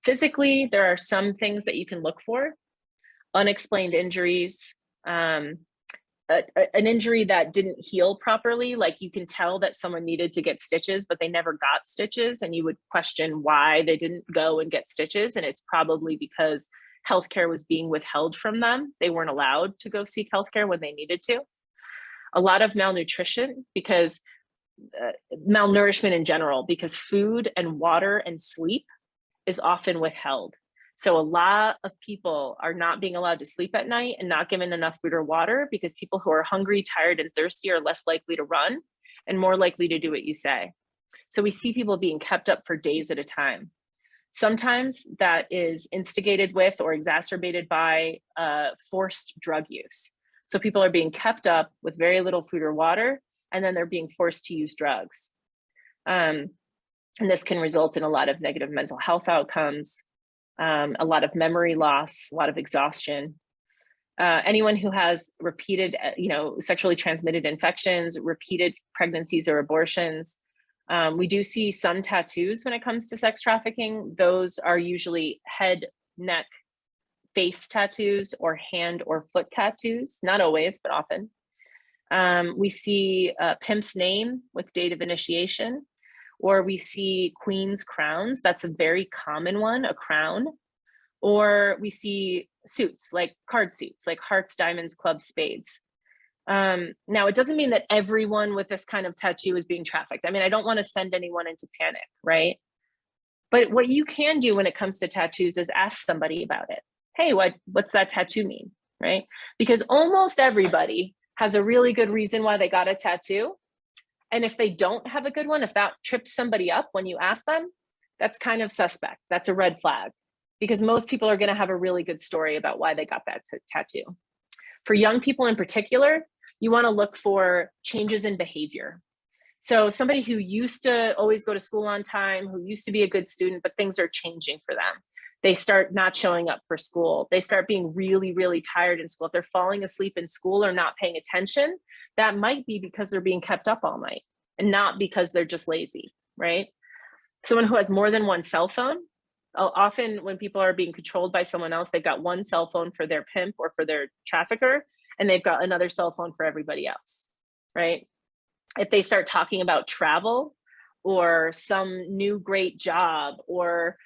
[SPEAKER 2] Physically, there are some things that you can look for. Unexplained injuries, an injury that didn't heal properly, like you can tell that someone needed to get stitches, but they never got stitches, and you would question why they didn't go and get stitches, and it's probably because healthcare was being withheld from them. They weren't allowed to go seek healthcare when they needed to. A lot of malnutrition, because malnourishment in general, because food and water and sleep is often withheld. So a lot of people are not being allowed to sleep at night and not given enough food or water because people who are hungry, tired, and thirsty are less likely to run and more likely to do what you say. So we see people being kept up for days at a time. Sometimes that is instigated with or exacerbated by forced drug use. So people are being kept up with very little food or water, and then they're being forced to use drugs. And this can result in a lot of negative mental health outcomes, a lot of memory loss, a lot of exhaustion. Anyone who has repeated, sexually transmitted infections, repeated pregnancies or abortions, We do see some tattoos when it comes to sex trafficking. Those are usually head, neck, face tattoos or hand or foot tattoos, not always, but often. We see a pimp's name with date of initiation, or we see queen's crowns. That's a very common one, a crown. Or we see suits, like card suits, like hearts, diamonds, clubs, spades. Now, it doesn't mean that everyone with this kind of tattoo is being trafficked. I mean, I don't want to send anyone into panic, right? But what you can do when it comes to tattoos is ask somebody about it. Hey, what's that tattoo mean, right? Because almost everybody has a really good reason why they got a tattoo. And if they don't have a good one, if that trips somebody up when you ask them, that's kind of suspect. That's a red flag, because most people are going to have a really good story about why they got that tattoo. For young people in particular, you want to look for changes in behavior. So somebody who used to always go to school on time, who used to be a good student, but things are changing for them. They start not showing up for school. They start being really, really tired in school. If they're falling asleep in school or not paying attention, that might be because they're being kept up all night and not because they're just lazy, right? Someone who has more than one cell phone, often when people are being controlled by someone else, they've got one cell phone for their pimp or for their trafficker, and they've got another cell phone for everybody else, right? If they start talking about travel or some new great job or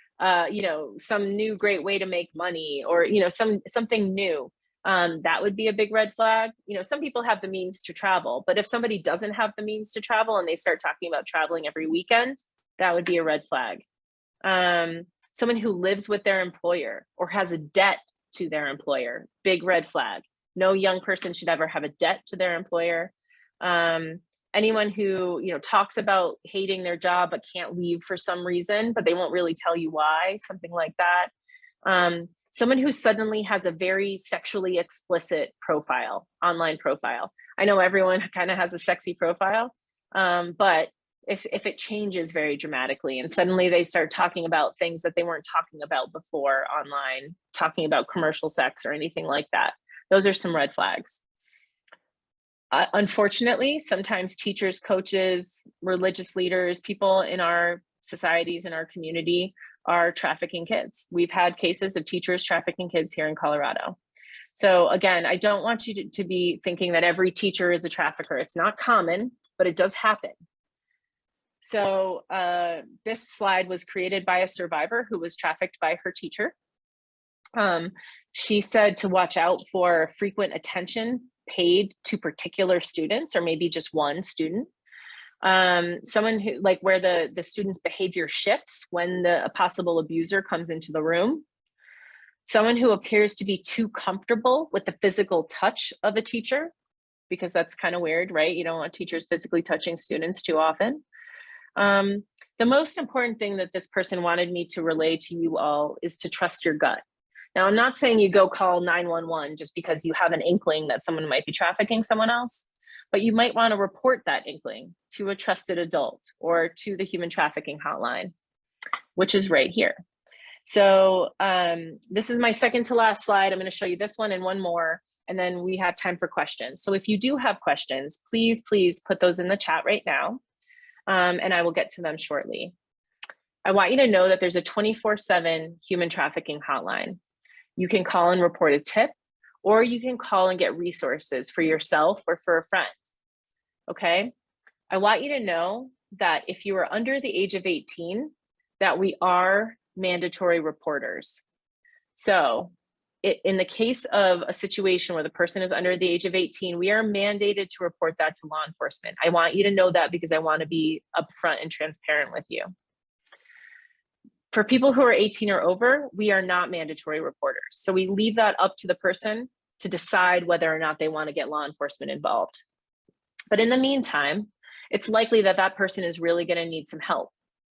[SPEAKER 2] some new great way to make money or something new, that would be a big red flag. Some people have the means to travel, but if somebody doesn't have the means to travel and they start talking about traveling every weekend, that would be a red flag. Someone who lives with their employer or has a debt to their employer, big red flag. No young person should ever have a debt to their employer. Anyone who talks about hating their job but can't leave for some reason, but they won't really tell you why, something like that. Someone who suddenly has a very sexually explicit profile, online profile. I know everyone kind of has a sexy profile, but if it changes very dramatically and suddenly they start talking about things that they weren't talking about before online, talking about commercial sex or anything like that, those are some red flags. Unfortunately, sometimes teachers, coaches, religious leaders, people in our societies, in our community are trafficking kids. We've had cases of teachers trafficking kids here in Colorado. So again, I don't want you to be thinking that every teacher is a trafficker. It's not common, but it does happen. So this slide was created by a survivor who was trafficked by her teacher. She said to watch out for frequent attention paid to particular students, or maybe just one student. Someone who, like, where the student's behavior shifts when a possible abuser comes into the room. Someone who appears to be too comfortable with the physical touch of a teacher, because that's kind of weird, right? You don't want teachers physically touching students too often. The most important thing that this person wanted me to relay to you all is to trust your gut. Now, I'm not saying you go call 911 just because you have an inkling that someone might be trafficking someone else, but you might want to report that inkling to a trusted adult or to the human trafficking hotline, which is right here. So this is my second to last slide. I'm going to show you this one and one more, and then we have time for questions. So if you do have questions, please put those in the chat right now, and I will get to them shortly. I want you to know that there's a 24/7 human trafficking hotline. You can call and report a tip, or you can call and get resources for yourself or for a friend, okay? I want you to know that if you are under the age of 18, that we are mandatory reporters. So in the case of a situation where the person is under the age of 18, we are mandated to report that to law enforcement. I want you to know that because I want to be upfront and transparent with you. For people who are 18 or over, we are not mandatory reporters. So we leave that up to the person to decide whether or not they want to get law enforcement involved. But in the meantime, it's likely that that person is really going to need some help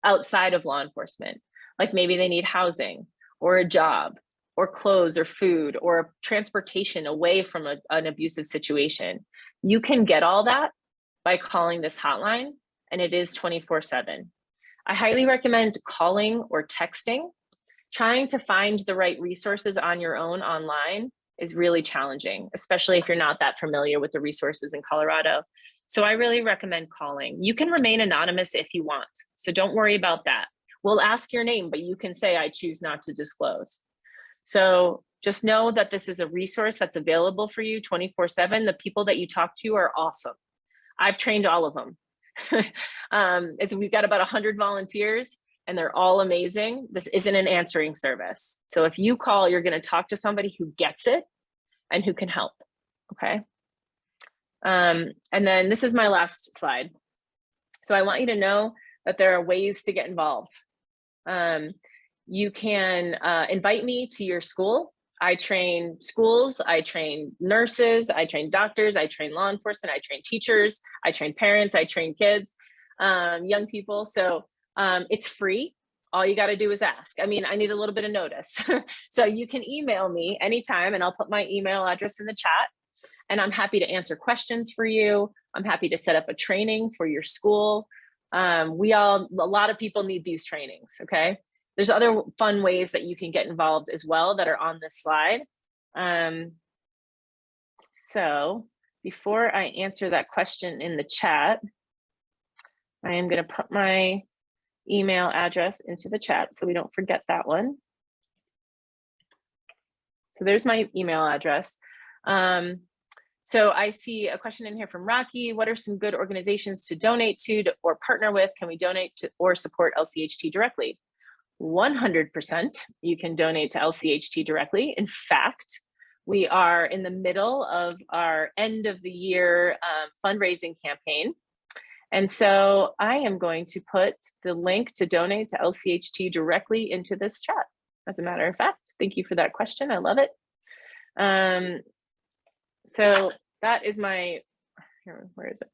[SPEAKER 2] outside of law enforcement. Like maybe they need housing or a job or clothes or food or transportation away from an abusive situation. You can get all that by calling this hotline, and it is 24/7. I highly recommend calling or texting. Trying to find the right resources on your own online is really challenging, especially if you're not that familiar with the resources in Colorado. So I really recommend calling. You can remain anonymous if you want, so don't worry about that. We'll ask your name, but you can say, I choose not to disclose. So just know that this is a resource that's available for you 24/7. The people that you talk to are awesome. I've trained all of them. We've got about 100 volunteers and they're all amazing. This isn't an answering service. So if you call, you're going to talk to somebody who gets it and who can help. Okay. And then this is my last slide. So I want you to know that there are ways to get involved. You can invite me to your school. I train schools, I train nurses, I train doctors, I train law enforcement, I train teachers, I train parents, I train kids, young people. So it's free. All you got to do is ask. I mean, I need a little bit of notice. So you can email me anytime and I'll put my email address in the chat and I'm happy to answer questions for you. I'm happy to set up a training for your school. A lot of people need these trainings, okay? There's other fun ways that you can get involved as well that are on this slide. So before I answer that question in the chat, I am going to put my email address into the chat so we don't forget that one. So there's my email address. So I see a question in here from Rocky. What are some good organizations to donate to or partner with? Can we donate to or support LCHT directly? 100% you can donate to LCHT directly. In fact, we are in the middle of our end of the year fundraising campaign. And so I am going to put the link to donate to LCHT directly into this chat. As a matter of fact, thank you for that question. I love it. So that is my, where is it?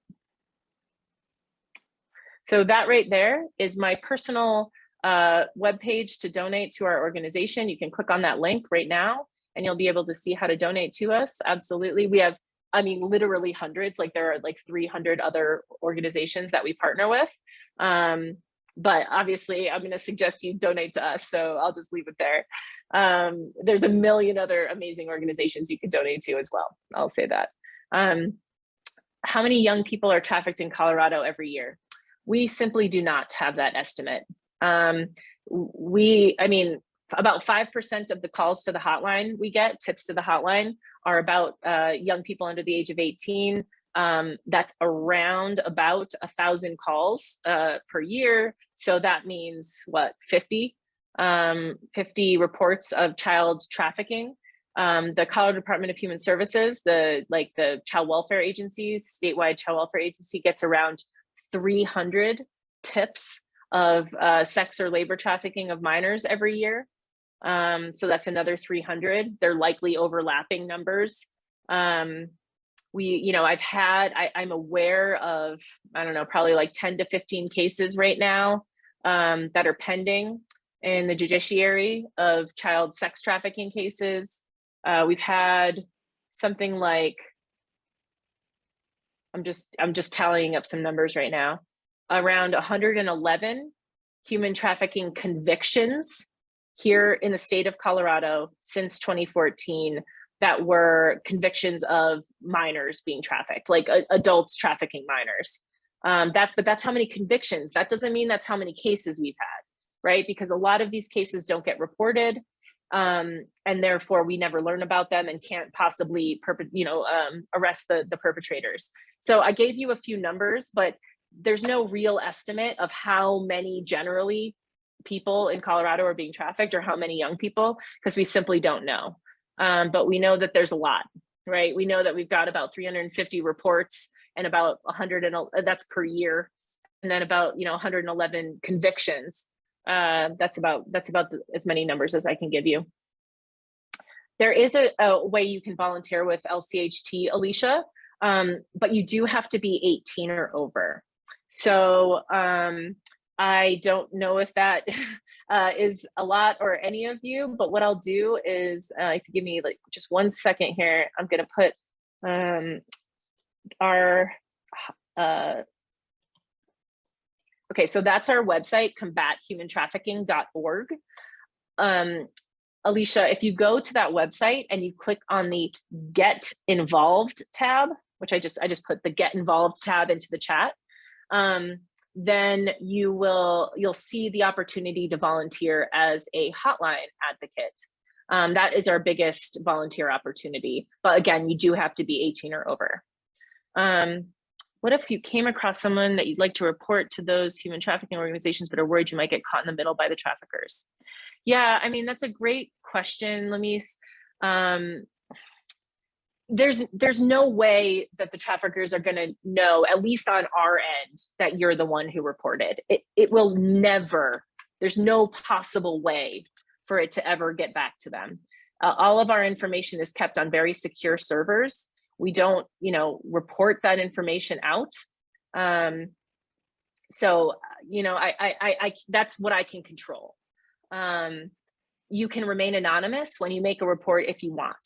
[SPEAKER 2] So that right there is my personal webpage to donate to our organization. You can click on that link right now and you'll be able to see how to donate to us. Absolutely. We have, I mean, literally hundreds, like there are like 300 other organizations that we partner with. But obviously I'm going to suggest you donate to us. So I'll just leave it there. There's a million other amazing organizations you could donate to as well. I'll say that. How many young people are trafficked in Colorado every year? We simply do not have that estimate. I mean, about 5% of the calls to the hotline we get, tips to the hotline, are about young people under the age of 18. That's around about 1,000 calls per year. So that means what, 50 reports of child trafficking. The Colorado Department of Human Services, the child welfare agencies, statewide child welfare agency, gets around 300 tips of sex or labor trafficking of minors every year. So that's another 300. They're likely overlapping numbers. I'm aware of, I don't know, probably like 10 to 15 cases right now that are pending in the judiciary of child sex trafficking cases. We've had something like, I'm just tallying up some numbers right now, around 111 human trafficking convictions here in the state of Colorado since 2014 that were convictions of minors being trafficked, like adults trafficking minors. But that's how many convictions. That doesn't mean that's how many cases we've had, right? Because a lot of these cases don't get reported, and therefore we never learn about them and can't possibly arrest the perpetrators. So I gave you a few numbers, but there's no real estimate of how many generally people in Colorado are being trafficked or how many young people, because we simply don't know. But we know that there's a lot, right? We know that we've got about 350 reports and about 100, that's per year. And then about 111 convictions. That's about as many numbers as I can give you. There is a way you can volunteer with LCHT, Alicia, but you do have to be 18 or over. So I don't know if that is a lot or any of you, but what I'll do is, if you give me like just 1 second here, I'm gonna put okay, so that's our website, combathumantrafficking.org. Alicia, if you go to that website and you click on the Get Involved tab, which I just put the Get Involved tab into the chat, then you'll see the opportunity to volunteer as a hotline advocate. That is our biggest volunteer opportunity. But again, you do have to be 18 or over. What if you came across someone that you'd like to report to those human trafficking organizations, but are worried you might get caught in the middle by the traffickers? Yeah, I mean, that's a great question, Lamise. There's no way that the traffickers are going to know, at least on our end, that you're the one who reported. It will never, there's no possible way for it to ever get back to them. All of our information is kept on very secure servers. We don't, report that information out. So, that's what I can control. You can remain anonymous when you make a report if you want.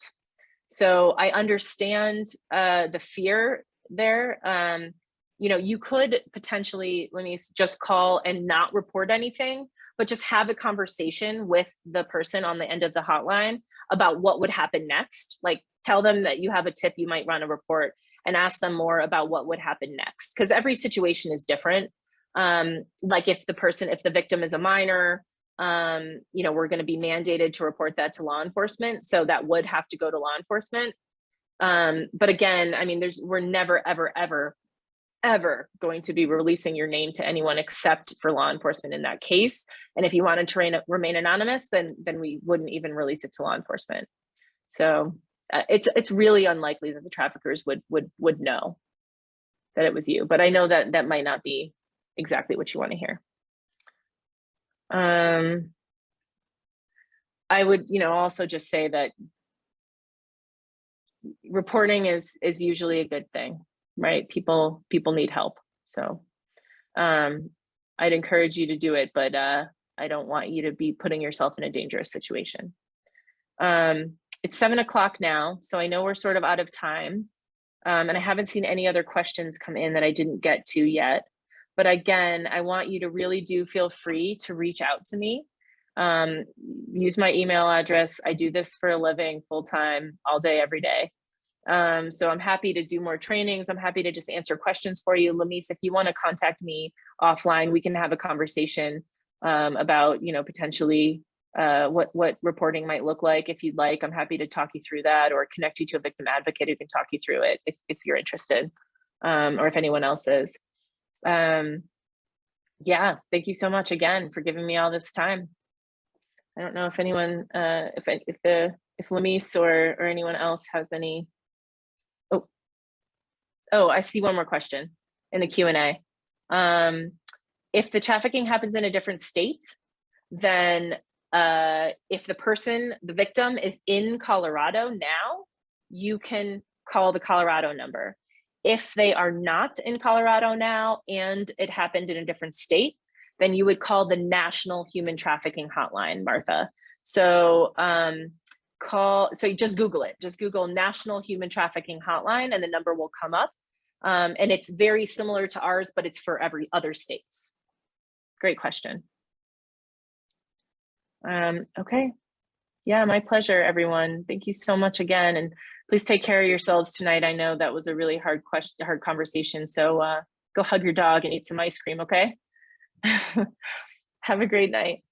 [SPEAKER 2] So I understand the fear there. You could potentially, let me just call and not report anything, but just have a conversation with the person on the end of the hotline about what would happen next. Like, tell them that you have a tip, you might run a report, and ask them more about what would happen next. Because every situation is different. Like if the victim is a minor, we're going to be mandated to report that to law enforcement. So that would have to go to law enforcement. But again, I mean, we're never, ever, ever, ever going to be releasing your name to anyone except for law enforcement in that case. And if you wanted to remain anonymous, then we wouldn't even release it to law enforcement. So it's really unlikely that the traffickers would know that it was you. But I know that that might not be exactly what you want to hear. I would, also just say that reporting is usually a good thing, right? People need help. So I'd encourage you to do it, but I don't want you to be putting yourself in a dangerous situation. It's 7 o'clock now, so I know we're sort of out of time. And I haven't seen any other questions come in that I didn't get to yet. But again, I want you to really do feel free to reach out to me. Use my email address. I do this for a living, full-time, all day, every day. So I'm happy to do more trainings. I'm happy to just answer questions for you. Lamise, if you want to contact me offline, we can have a conversation about, potentially what reporting might look like. If you'd like, I'm happy to talk you through that, or connect you to a victim advocate who can talk you through it if you're interested, or if anyone else is. Yeah, thank you so much again for giving me all this time. I don't know if anyone, if Lamise or anyone else has any. Oh, I see one more question in the Q&A. If the trafficking happens in a different state, then if the victim is in Colorado now, you can call the Colorado number. If they are not in Colorado now and it happened in a different state, then you would call the National Human Trafficking Hotline, Martha. So so you just Google it. Just Google National Human Trafficking Hotline and the number will come up. And it's very similar to ours, but it's for every other states. Great question. Okay. Yeah, my pleasure, everyone. Thank you so much again. And please take care of yourselves tonight. I know that was a really hard conversation. So go hug your dog and eat some ice cream, okay? Have a great night.